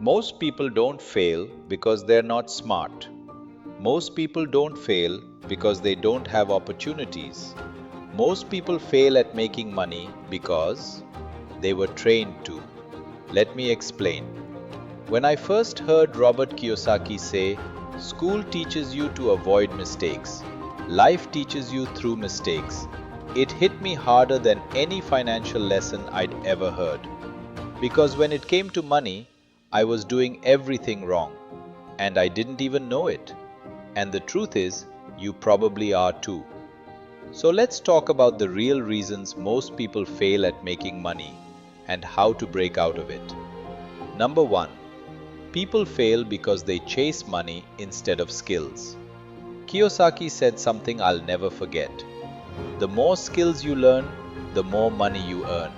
Most people don't fail because they're not smart. Most people don't fail because they don't have opportunities. Most people fail at making money because they were trained to. Let me explain. When I first heard Robert Kiyosaki say, "School teaches you to avoid mistakes, life teaches you through mistakes," it hit me harder than any financial lesson I'd ever heard. Because when it came to money, I was doing everything wrong, and I didn't even know it. And the truth is, you probably are too. So let's talk about the real reasons most people fail at making money and how to break out of it. Number one, people fail because they chase money instead of skills. Kiyosaki said something I'll never forget. The more skills you learn, the more money you earn.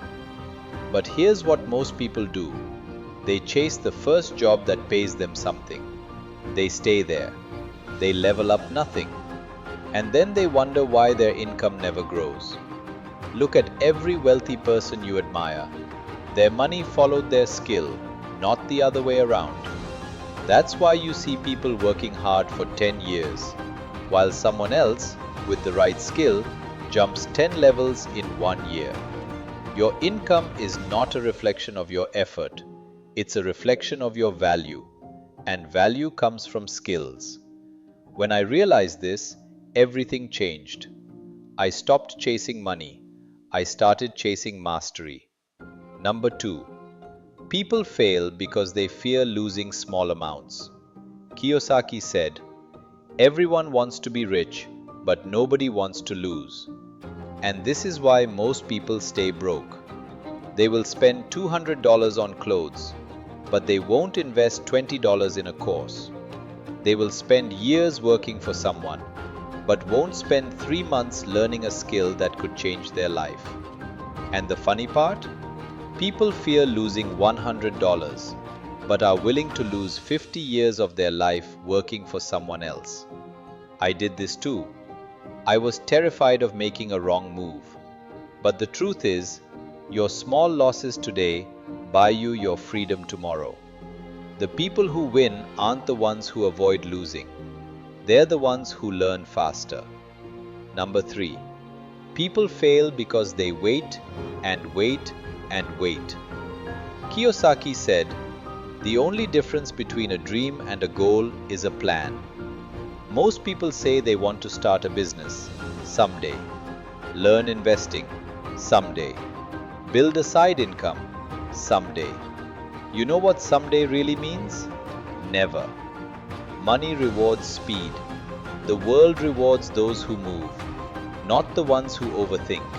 But here's what most people do. They chase the first job that pays them something. They stay there. They level up nothing. And then they wonder why their income never grows. Look at every wealthy person you admire. Their money followed their skill, not the other way around. That's why you see people working hard for 10 years, while someone else, with the right skill, jumps 10 levels in 1 year. Your income is not a reflection of your effort. It's a reflection of your value, and value comes from skills. When I realized this, everything changed. I stopped chasing money. I started chasing mastery. Number two, people fail because they fear losing small amounts. Kiyosaki said, "Everyone wants to be rich, but nobody wants to lose." And this is why most people stay broke. They will spend $200 on clothes, but they won't invest $20 in a course. They will spend years working for someone, but won't spend 3 months learning a skill that could change their life. And the funny part? People fear losing $100, but are willing to lose 50 years of their life working for someone else. I did this too. I was terrified of making a wrong move. But the truth is, your small losses today buy you your freedom tomorrow. The people who win aren't the ones who avoid losing. They're the ones who learn faster. Number three, people fail because they wait and wait and wait. Kiyosaki said, "The only difference between a dream and a goal is a plan." Most people say they want to start a business someday, learn investing someday, build a side income someday. You know what someday really means? Never. Money rewards speed. The world rewards those who move, not the ones who overthink.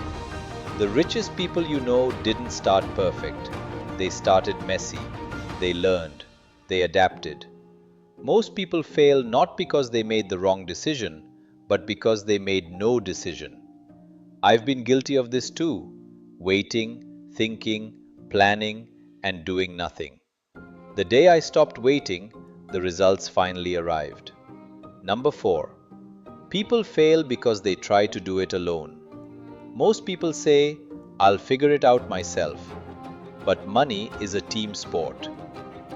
The richest people you know didn't start perfect. They started messy. They learned. They adapted. Most people fail not because they made the wrong decision, but because they made no decision. I've been guilty of this too. Waiting, thinking, planning, and doing nothing. The day I stopped waiting, the results finally arrived. Number four, people fail because they try to do it alone. Most people say, "I'll figure it out myself." But money is a team sport.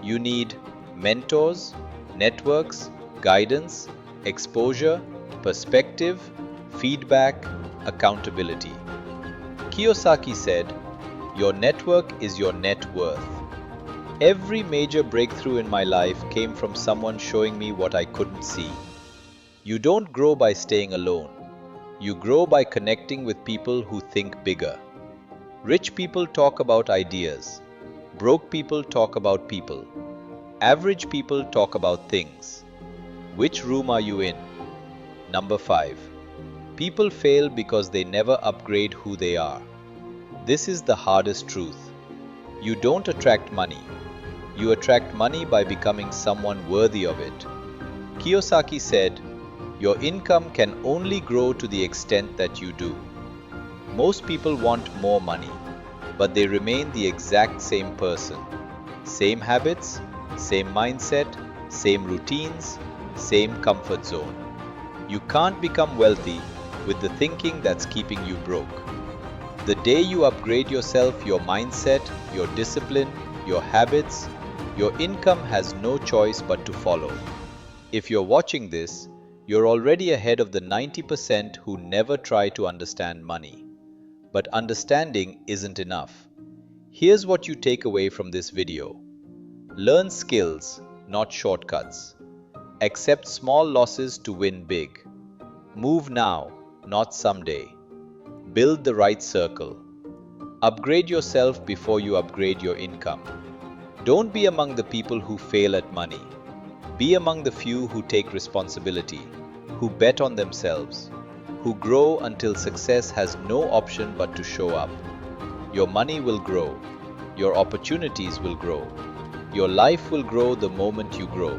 You need mentors, networks, guidance, exposure, perspective, feedback, accountability. Kiyosaki said, "Your network is your net worth." Every major breakthrough in my life came from someone showing me what I couldn't see. You don't grow by staying alone. You grow by connecting with people who think bigger. Rich people talk about ideas. Broke people talk about people. Average people talk about things. Which room are you in? Number five, people fail because they never upgrade who they are. This is the hardest truth. You don't attract money. You attract money by becoming someone worthy of it. Kiyosaki said, "Your income can only grow to the extent that you do." Most people want more money, but they remain the exact same person. Same habits, same mindset, same routines, same comfort zone. You can't become wealthy with the thinking that's keeping you broke. The day you upgrade yourself, your mindset, your discipline, your habits, Your income has no choice but to follow. If you're watching this, you're already ahead of the 90% who never try to understand money. But understanding isn't enough. Here's what you take away from this video. Learn skills, not shortcuts. Accept small losses to win big. Move now, not someday. Build the right circle. Upgrade yourself before you upgrade your income. Don't be among the people who fail at money. Be among the few who take responsibility, who bet on themselves, who grow until success has no option but to show up. Your money will grow. Your opportunities will grow. Your life will grow the moment you grow.